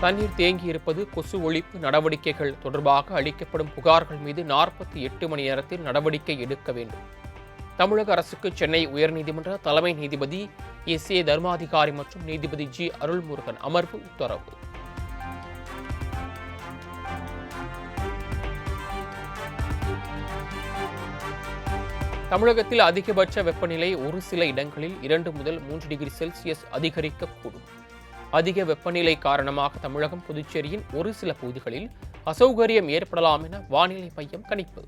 தண்ணீர் தேங்கியிருப்பது, கொசு ஒழிப்பு நடவடிக்கைகள் தொடர்பாக அளிக்கப்படும் புகார்கள் மீது 48 மணி நேரத்தில் நடவடிக்கை எடுக்க வேண்டும். தமிழக அரசுக்கு சென்னை உயர்நீதிமன்ற தலைமை நீதிபதி எஸ். ஏ. தர்மாதிகாரி மற்றும் நீதிபதி ஜி. அருள்முருகன் அமர்வு உத்தரவு. தமிழகத்தில் அதிகபட்ச வெப்பநிலை ஒரு சில இடங்களில் 2 முதல் 3 டிகிரி செல்சியஸ் அதிகரிக்கக்கூடும். அதிக வெப்பநிலை காரணமாக தமிழகம், புதுச்சேரியின் ஒரு சில பகுதிகளில் அசௌகரியம் ஏற்படலாம் என வானிலை மையம் கணிப்பு.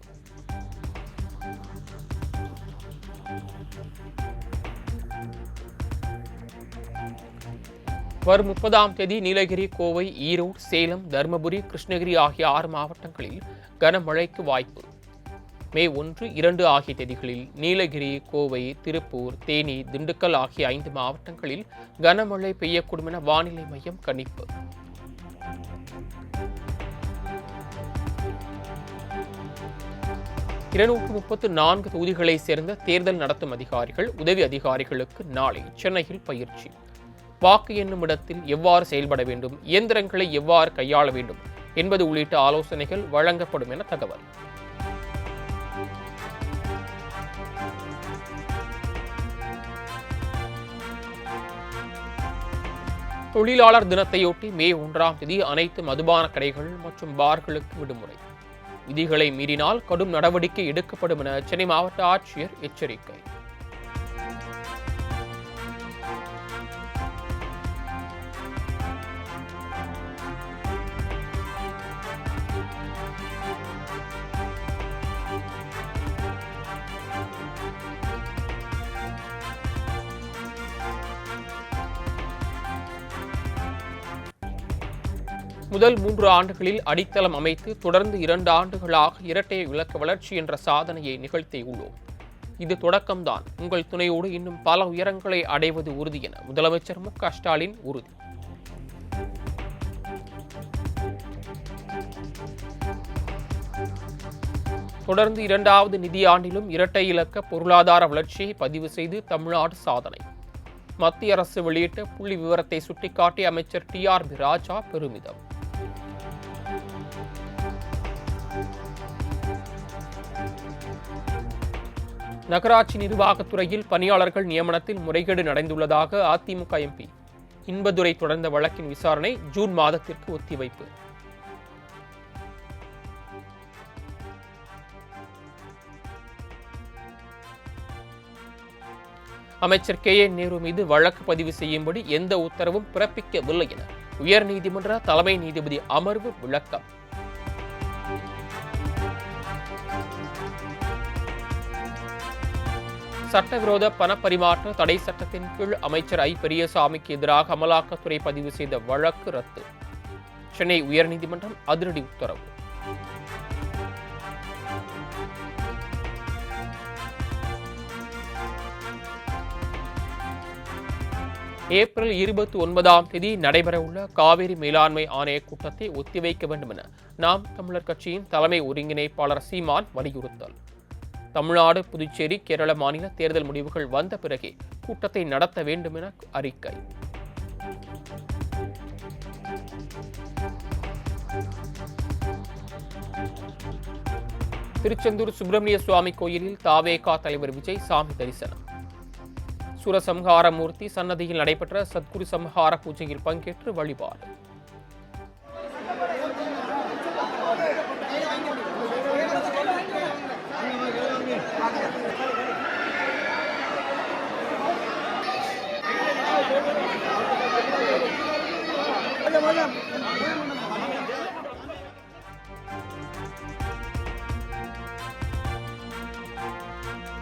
வரும் 30ஆம் தேதி நீலகிரி, கோவை, ஈரோடு, சேலம், தருமபுரி, கிருஷ்ணகிரி ஆகிய 6 மாவட்டங்களில் கனமழைக்கு வாய்ப்பு. மே 1, 2 ஆகிய தேதிகளில் நீலகிரி, கோவை, திருப்பூர், தேனி, திண்டுக்கல் ஆகிய 5 மாவட்டங்களில் கனமழை பெய்யக்கூடும் என வானிலை மையம் கணிப்பு. (234) தொகுதிகளை சேர்ந்த தேர்தல் நடத்தும் அதிகாரிகள், உதவி அதிகாரிகளுக்கு நாளை சென்னையில் பயிற்சி. வாக்கு எண்ணும் இடத்தில் எவ்வாறு செயல்பட வேண்டும், இயந்திரங்களை எவ்வாறு கையாள வேண்டும் என்பது உள்ளிட்ட ஆலோசனைகள் வழங்கப்படும் என தகவல். தொழிலாளர் தினத்தையொட்டி மே 1ஆம் தேதி அனைத்து மதுபான கடைகள் மற்றும் பார்களுக்கு விடுமுறை. விதிகளை மீறினால் கடும் நடவடிக்கை எடுக்கப்படும் என சென்னை மாவட்ட ஆட்சியர் எச்சரிக்கை. முதல் 3 ஆண்டுகளில் அடித்தளம் அமைத்து தொடர்ந்து 2 ஆண்டுகளாக இரட்டை இலக்க வளர்ச்சி என்ற சாதனையை நிகழ்த்தியுள்ளோம். இது தொடக்கம்தான். உங்கள் துணையோடு இன்னும் பல உயரங்களை அடைவது உறுதி என முதலமைச்சர் மு.க. ஸ்டாலின் உறுதி. தொடர்ந்து 2வது நிதியாண்டிலும் இரட்டை இலக்க பொருளாதார வளர்ச்சியை பதிவு செய்து தமிழ்நாடு சாதனை. மத்திய அரசு வெளியிட்ட புள்ளி விவரத்தை சுட்டிக்காட்டிய அமைச்சர் டி.ஆர்.பி. ராஜா பெருமிதம். நகராட்சி நிர்வாகத்துறையில் பணியாளர்கள் நியமனத்தில் முறைகேடு நடந்துள்ளதாக அதிமுக எம்பி இன்பதுரை தொடர்ந்த வழக்கின் விசாரணை ஜூன் மாதத்திற்கு ஒத்திவைப்பு. அமைச்சர் கே.என். நேரு மீது வழக்கு பதிவு செய்யும்படி எந்த உத்தரவும் பிறப்பிக்கவில்லை என உயர்நீதிமன்ற தலைமை நீதிபதி அமர்வு விளக்கம். சட்டவிரோத பணப்பரிமாற்ற தடை சட்டத்தின் கீழ் அமைச்சர் ஐ. பெரியசாமிக்கு எதிராக அமலாக்கத்துறை பதிவு செய்த வழக்கு ரத்து. சென்னை உயர்நீதிமன்றம் அதிரடி உத்தரவு. ஏப்ரல் 29ஆம் தேதி நடைபெறவுள்ள காவிரி மேலாண்மை ஆணைய கூட்டத்தை ஒத்திவைக்க வேண்டும் என நாம் தமிழர் கட்சியின் தலைமை ஒருங்கிணைப்பாளர் சீமான் வலியுறுத்தல். தமிழ்நாடு, புதுச்சேரி, கேரள மாநில தேர்தல் முடிவுகள் வந்த பிறகே கூட்டத்தை நடத்த வேண்டும் என அறிக்கை. திருச்செந்தூர் சுப்பிரமணிய சுவாமி கோயிலில் தாவேகா தலைவர் விஜய் சாமி தரிசனம். சூரசம்ஹாரமூர்த்தி சன்னதியில் நடைபெற்ற சத்குரு சம்ஹார பூஜையில் பங்கேற்று வழிபாடு.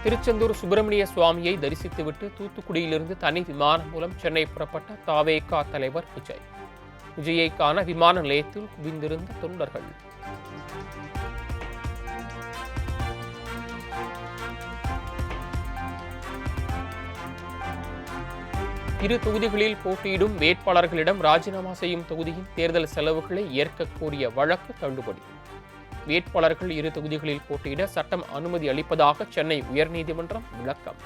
திருச்செந்தூர் சுப்பிரமணிய சுவாமியை தரிசித்துவிட்டு தூத்துக்குடியிலிருந்து தனி விமானம் மூலம் சென்னை புறப்பட்ட தாவேகா தலைவர் விஜய். விஜயை காண விமான நிலையத்தில் குவிந்திருந்த தொண்டர்கள். இரு தொகுதிகளில் போட்டியிடும் வேட்பாளர்களிடம் ராஜினாமா செய்யும் தொகுதியின் தேர்தல் செலவுகளை ஏற்க கோரிய வழக்கு தள்ளுபடி. வேட்பாளர்கள் இரு தொகுதிகளில் போட்டியிட சட்டம் அனுமதி அளிப்பதாக சென்னை உயர்நீதிமன்றம் விளக்கம்.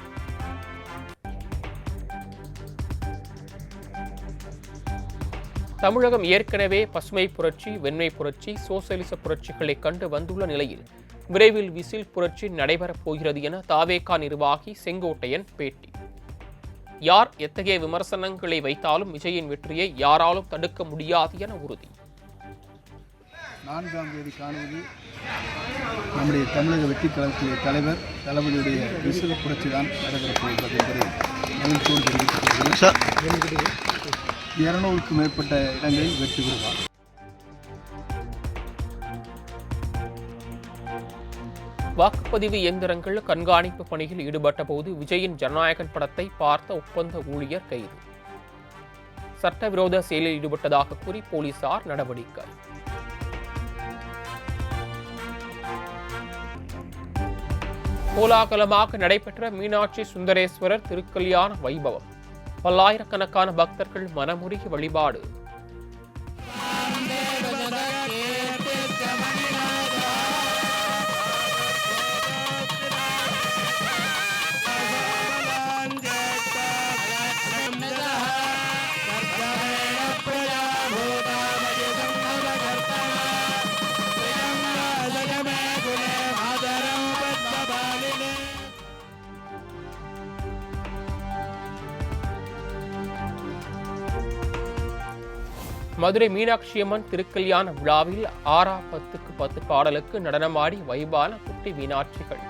தமிழகம் ஏற்கனவே பசுமை புரட்சி, வெண்மை புரட்சி, சோசலிச புரட்சிகளை கண்டு வந்துள்ள நிலையில் விரைவில் விசில் புரட்சி நடைபெறப் போகிறது என தாவேகா நிர்வாகி செங்கோட்டையன் பேட்டி. யார் எத்தகைய விமர்சனங்களை வைத்தாலும் விஜயின் வெற்றியை யாராலும் தடுக்க முடியாது என உறுதி. 4ஆம் தேதி காணுவது நம்முடைய தமிழக வெற்றி கழகத்திலே தலைவர் தளபதியுடைய விசில் புரட்சி தான் நடைபெறப் போகிறது என்பதை மகிழ்ச்சியோடு தெரிவித்துக் 200க்கும் மேற்பட்ட இடங்களில் வெற்றி பெறுவார். வாக்குப்பதிவு இயந்திரங்கள் கண்காணிப்பு பணியில் ஈடுபட்ட போது விஜயின் ஜனநாயகன் படத்தை பார்த்த ஒப்பந்த ஊழியர் கைது. சட்டவிரோத செயலில் ஈடுபட்டதாக கூறி போலீசார் நடவடிக்கை. கோலாகலமாக நடைபெற்ற மீனாட்சி சுந்தரேஸ்வரர் திருக்கல்யாண வைபவம். பல்லாயிரக்கணக்கான பக்தர்கள் மனமுருகி வழிபாடு. மதுரை மீனாட்சியம்மன் திருக்கல்யாண விழாவில் 6:10 பாடலுக்கு நடனமாடி வைபான குட்டி மீனாட்சிகள்.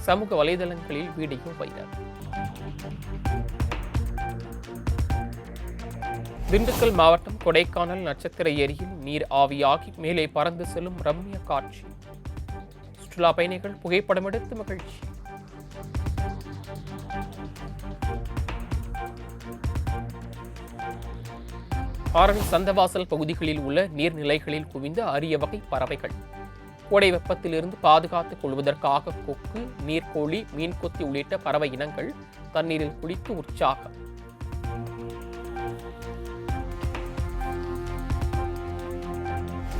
சமூக வலைதளங்களில் வீடியோ வைரல். திண்டுக்கல் மாவட்டம் கொடைக்கானல் நட்சத்திர ஏரியில் நீர் ஆவியாகி மேலே பறந்து செல்லும் ரம்மிய காட்சி. சுற்றுலா பயணிகள் புகைப்படம் எடுத்து மகிழ்ச்சி. ஆரணி சந்தவாசல் பகுதிகளில் உள்ள நீர்நிலைகளில் குவிந்த அரிய வகை பறவைகள். கோடை வெப்பத்திலிருந்து பாதுகாத்துக் கொள்வதற்காக கொக்கு, நீர்க்கோழி, மீன்கொத்தி உள்ளிட்ட பறவை இனங்கள் தண்ணீரில் குளித்து உற்சாகம்.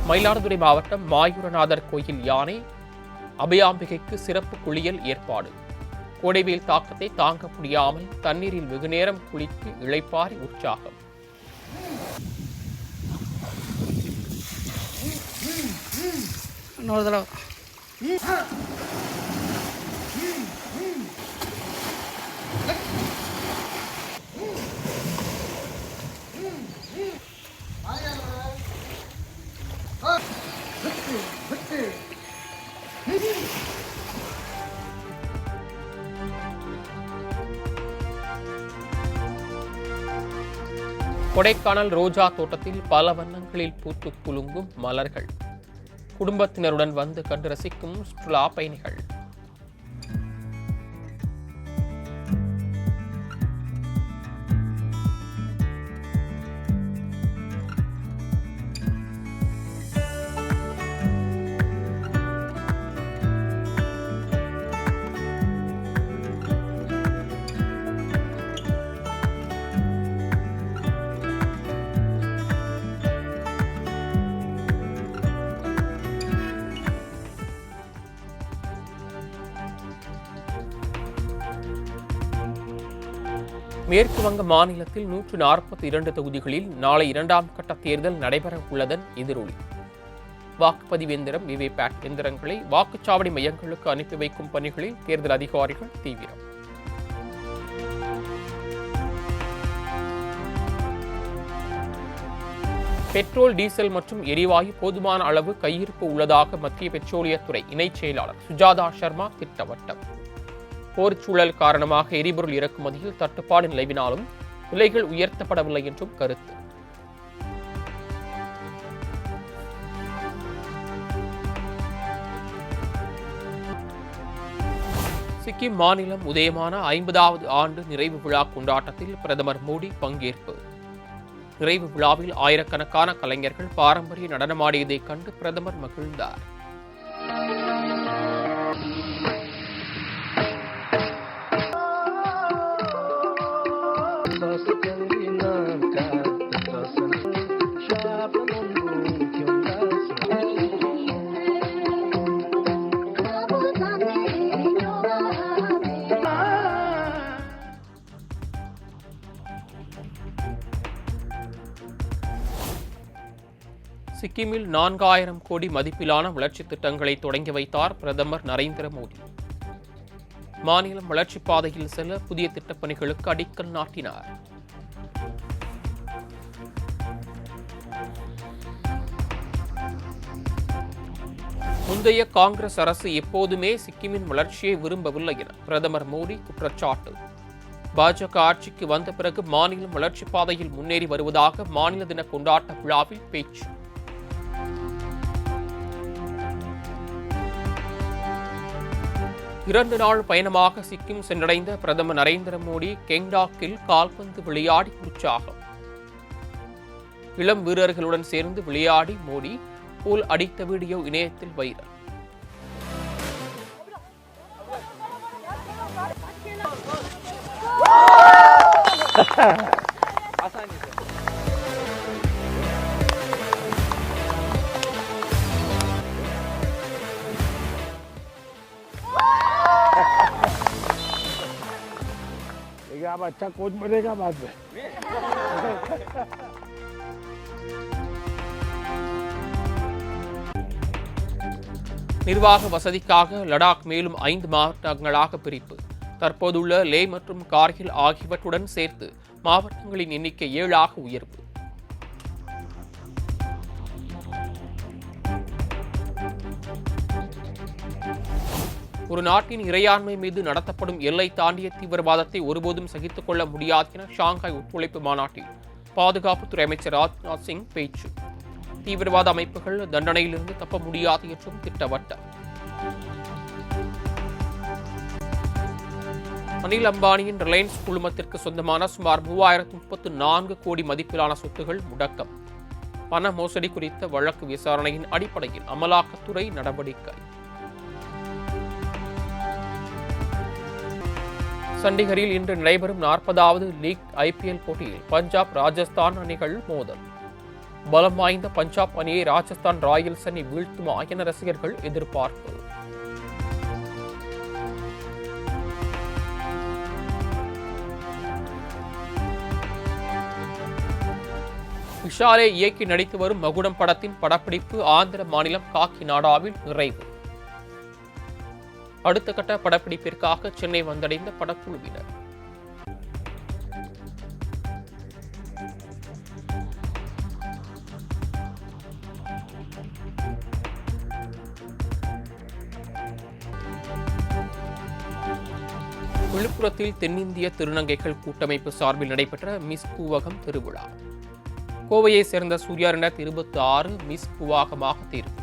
மயிலாடுதுறை மாவட்டம் மாயூரநாதர் கோயில் யானை அபயாம்பிகைக்கு சிறப்பு குளியல் ஏற்பாடு. கோடைவெயில் தாக்கத்தை தாங்க முடியாமல் தண்ணீரில் வெகுநேரம் குளித்து இளைப்பாரி உற்சாகம். கொடைக்கானல் ரோஜா தோட்டத்தில் பல வண்ணங்களில் பூத்து குலுங்கும் மலர்கள். குடும்பத்தினருடன் வந்து கண்டு ரசிக்கும் சுற்றுலா பயணிகள். மேற்கு வங்க மாநிலத்தில் 142 தொகுதிகளில் நாளை 2ஆம் கட்ட தேர்தல் நடைபெற உள்ளதன் எதிரொலி. வாக்குப்பதிவு எந்திரம், விவிபேட் எந்திரங்களை வாக்குச்சாவடி மையங்களுக்கு அனுப்பி வைக்கும் பணிகளில் தேர்தல் அதிகாரிகள் தீவிரம். பெட்ரோல், டீசல் மற்றும் எரிவாயு போதுமான அளவு கையிருப்பு உள்ளதாக மத்திய பெட்ரோலியத்துறை இணைச் செயலாளர் சுஜாதா சர்மா திட்டவட்டம். போர்ச்சூழல் காரணமாக எரிபொருள் இறக்குமதியில் தட்டுப்பாடு நிலவினாலும் விலைகள் உயர்த்தப்படவில்லை என்றும் கருத்து. சிக்கிம் மாநிலம் உதயமான 50வது ஆண்டு நிறைவு விழா கொண்டாட்டத்தில் பிரதமர் மோடி பங்கேற்பு. நிறைவு விழாவில் ஆயிரக்கணக்கான கலைஞர்கள் பாரம்பரிய நடனமாடியதைக் கண்டு பிரதமர் மகிழ்ந்தார். சிக்கிமில் 4000 கோடி மதிப்பிலான வளர்ச்சித் திட்டங்களை தொடங்கி வைத்தார் பிரதமர் நரேந்திர மோடி. மாநிலம் வளர்ச்சிப் பாதையில் செல்ல புதிய திட்டப்பணிகளுக்கு அடிக்கல் நாட்டினார். முந்தைய காங்கிரஸ் அரசு எப்போதுமே சிக்கிமின் வளர்ச்சியை விரும்பவில்லை என பிரதமர் மோடி குற்றச்சாட்டு. பாஜக ஆட்சிக்கு வந்த பிறகு மாநிலம் வளர்ச்சிப் பாதையில் முன்னேறி வருவதாக மாநில தின கொண்டாட்ட விழாவில் பேச்சு. இரண்டு நாள் பயணமாக சிக்கிம் சென்றடைந்த பிரதமர் நரேந்திர மோடி கெங்டாக்கில் கால்பந்து விளையாடி உற்சாகம். இளம் வீரர்களுடன் சேர்ந்து விளையாடி மோடி கோல் அடித்த வீடியோ இணையத்தில் வைரல். अब अच्छा कोच बनेगा बाद में। நிர்வாக வசதிக்காக லடாக் மேலும் 5 மாவட்டங்களாக பிரிப்பு. தற்போதுள்ள லே மற்றும் கார்கில் ஆகியவற்றுடன் சேர்த்து மாவட்டங்களின் எண்ணிக்கை 7ஆக உயர்வு. ஒரு நாட்டின் இறையாண்மை மீது நடத்தப்படும் எல்லை தாண்டிய தீவிரவாதத்தை ஒருபோதும் சகித்துக் கொள்ள முடியாது என ஷாங்காய் ஒத்துழைப்பு மாநாட்டில் பாதுகாப்புத்துறை அமைச்சர் ராஜ்நாத் சிங் பேச்சு. தீவிரவாத அமைப்புகள் தண்டனையிலிருந்து தப்ப முடியாது என்றும் திட்டவட்டம். அனில் அம்பானியின் ரிலையன்ஸ் குழுமத்திற்கு சொந்தமான சுமார் 3034 கோடி மதிப்பிலான சொத்துகள் முடக்கம். பண மோசடி குறித்த வழக்கு விசாரணையின் அடிப்படையில் அமலாக்கத்துறை நடவடிக்கை. சண்டிகரில் இன்று நடைபெறும் 40வது லீக் IPL போட்டியில் பஞ்சாப் ராஜஸ்தான் அணிகள் மோதல். பலம் வாய்ந்த பஞ்சாப் அணியை ராஜஸ்தான் ராயல்ஸ் அணி வீழ்த்துமா என ரசிகர்கள் எதிர்பார்ப்பு. விஷாலே இயக்கி நடித்து வரும் மகுடம் படத்தின் படப்பிடிப்பு ஆந்திர மாநிலம் காக்கிநாடாவில் நிறைவு. அடுத்த கட்ட படப்பிடிப்பிற்காக சென்னை வந்தடைந்த படக்குழுவினர். விழுப்புரத்தில் தென்னிந்திய திருநங்கைகள் கூட்டமைப்பு சார்பில் நடைபெற்ற மிஸ் கூவகம் திருவிழா. கோவையை சேர்ந்த சூர்யா 2026 மிஸ் கூவாகமாக தேர்வு.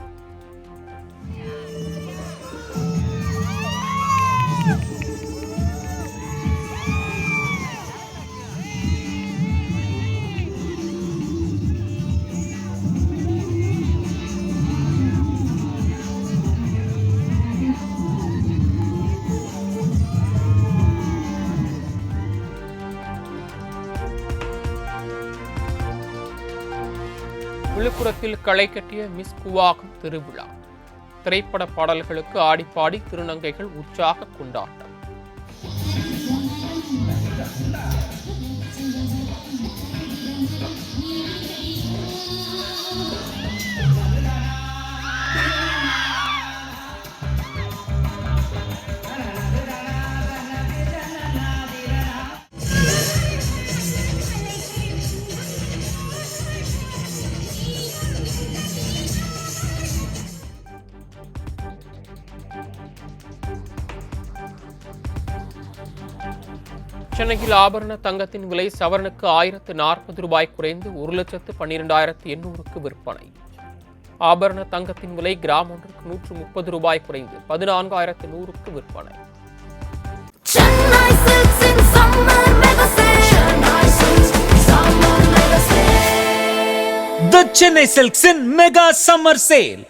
விழுப்புரத்தில் களை கட்டிய மிஸ் கூவாகம் திருவிழா. திரைப்பட பாடல்களுக்கு ஆடிப்பாடி திருநங்கைகள் உற்சாக கொண்டாட்டம். சென்னையில் ஆபரண தங்கத்தின் விலை சவரனுக்கு 1040 ரூபாய் குறைந்து 1,12,800க்கு விற்பனை. ஆபரண தங்கத்தின் விலை கிராம் ஒன்றுக்கு 130 ரூபாய் குறைந்து 14,100க்கு விற்பனை. The Chennai Silks in Mega Summer Sale.